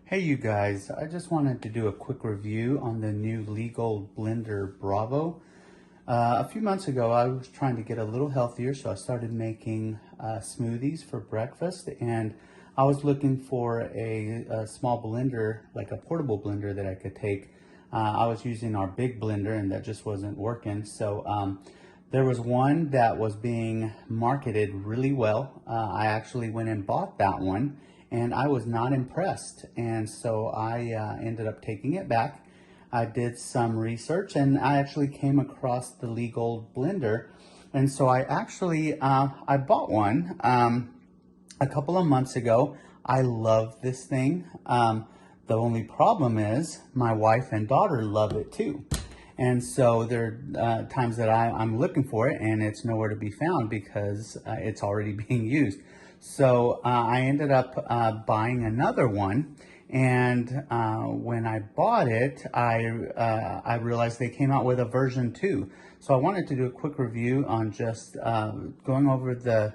Hey you guys, I just wanted to do a quick review on the new Leegoal Blender Bravo. A few months ago I was trying to get a little healthier, so I started making smoothies for breakfast, and I was looking for a small blender, like a portable blender that I could take. I was using our big blender and that just wasn't working, so there was one that was being marketed really well. I actually went and bought that one, and I was not impressed. And so I ended up taking it back. I did some research and I actually came across the Leegoal blender. And so I bought one a couple of months ago. I love this thing. The only problem is my wife and daughter love it too. And so there are times that I'm looking for it and it's nowhere to be found because it's already being used. So I ended up buying another one, and when I bought it, I realized they came out with a version 2. So I wanted to do a quick review on just going over the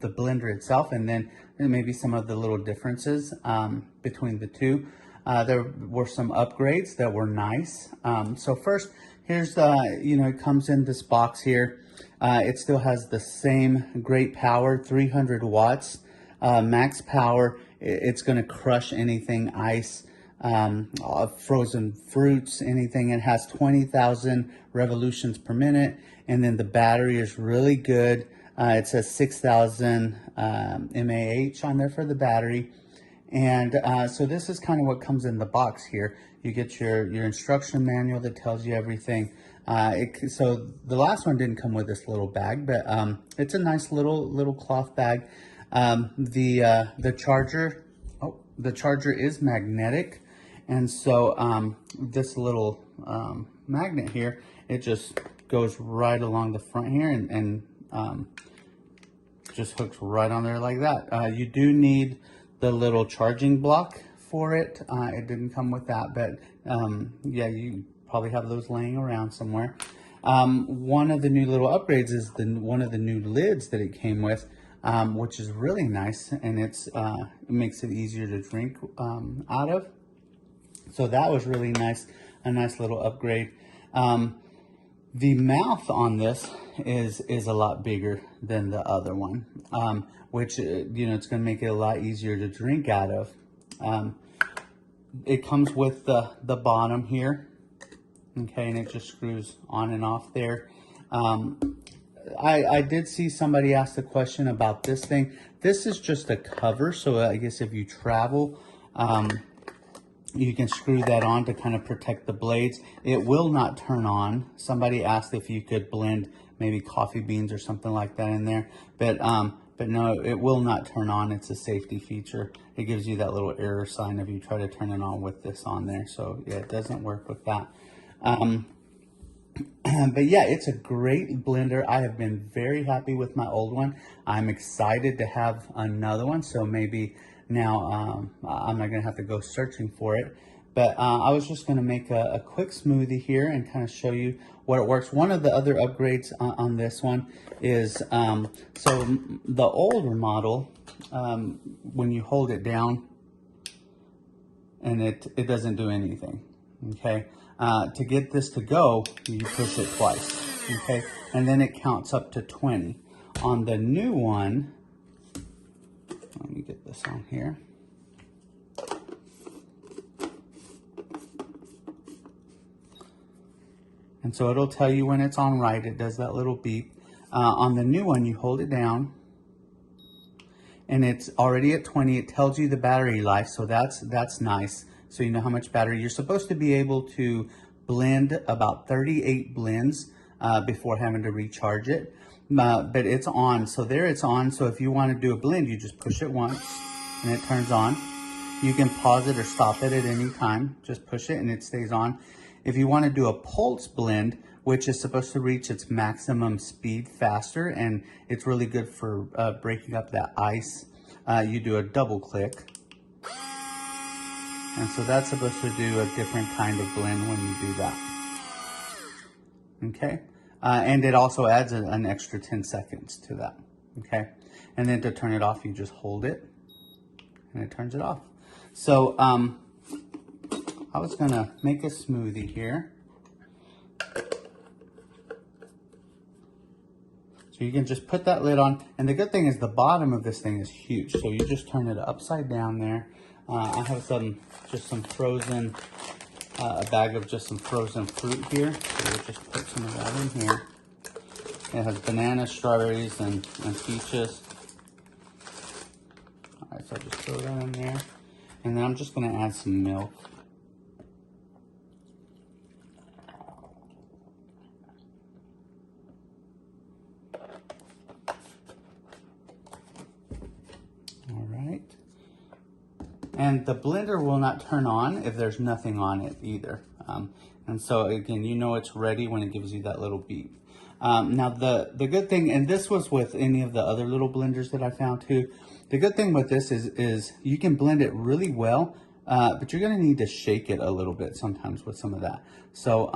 blender itself, and then maybe some of the little differences between the two. There were some upgrades that were nice. So first, here's it comes in this box here. It still has the same great power, 300 watts, max power. It's going to crush anything, ice, frozen fruits, anything. It has 20,000 revolutions per minute. And then the battery is really good. It says 6,000 mAh on there for the battery. And so this is kind of what comes in the box here. You get your instruction manual that tells you everything. So the last one didn't come with this little bag, but it's a nice little cloth bag. The charger is magnetic, and so this little magnet here, it just goes right along the front here and just hooks right on there like that. You do need the little charging block for it. It didn't come with that, but yeah, you probably have those laying around somewhere. One of the new little upgrades is one of the new lids that it came with, which is really nice, and it makes it easier to drink out of. So that was really nice, a nice little upgrade. The mouth on this is a lot bigger than the other one, which it's going to make it a lot easier to drink out of. It comes with the bottom here, okay, and it just screws on and off there. I did see somebody ask the question about this thing. This is just a cover, so I guess if you travel, you can screw that on to kind of protect the blades. It will not turn on. Somebody asked if you could blend maybe coffee beans or something like that in there, but no, it will not turn on. It's a safety feature. It gives you that little error sign if you try to turn it on with this on there. So yeah, it doesn't work with that. But yeah, it's a great blender. I have been very happy with my old one. I'm excited to have another one, so maybe now I'm not gonna have to go searching for it. But I was just gonna make a quick smoothie here and kind of show you what it works. One of the other upgrades on this one is, so the older model, when you hold it down and it doesn't do anything, okay? To get this to go, you push it twice, okay? And then it counts up to 20. On the new one, let me get this on here. And so it'll tell you when it's on right. It does that little beep. On the new one, you hold it down and it's already at 20. It tells you the battery life, so that's nice. So you know how much battery. You're supposed to be able to blend about 38 blends before having to recharge it. But it's on, so there it's on. So if you want to do a blend, you just push it once and it turns on. You can pause it or stop it at any time. Just push it and it stays on. If you want to do a pulse blend, which is supposed to reach its maximum speed faster, and it's really good for breaking up that ice, you do a double click. And so that's supposed to do a different kind of blend when you do that. Okay? And it also adds an extra 10 seconds to that. Okay? And then to turn it off, you just hold it and it turns it off. So I was gonna make a smoothie here. So you can just put that lid on, and the good thing is the bottom of this thing is huge. So you just turn it upside down there. I have just some frozen, a bag of just some frozen fruit here. So we'll just put some of that in here. It has bananas, strawberries, and peaches. All right, so I'll just throw that in there. And then I'm just gonna add some milk. All right. And the blender will not turn on if there's nothing on it either. And so again, you know it's ready when it gives you that little beep. Now the good thing, and this was with any of the other little blenders that I found too, the good thing with this is you can blend it really well, but you're gonna need to shake it a little bit sometimes with some of that. So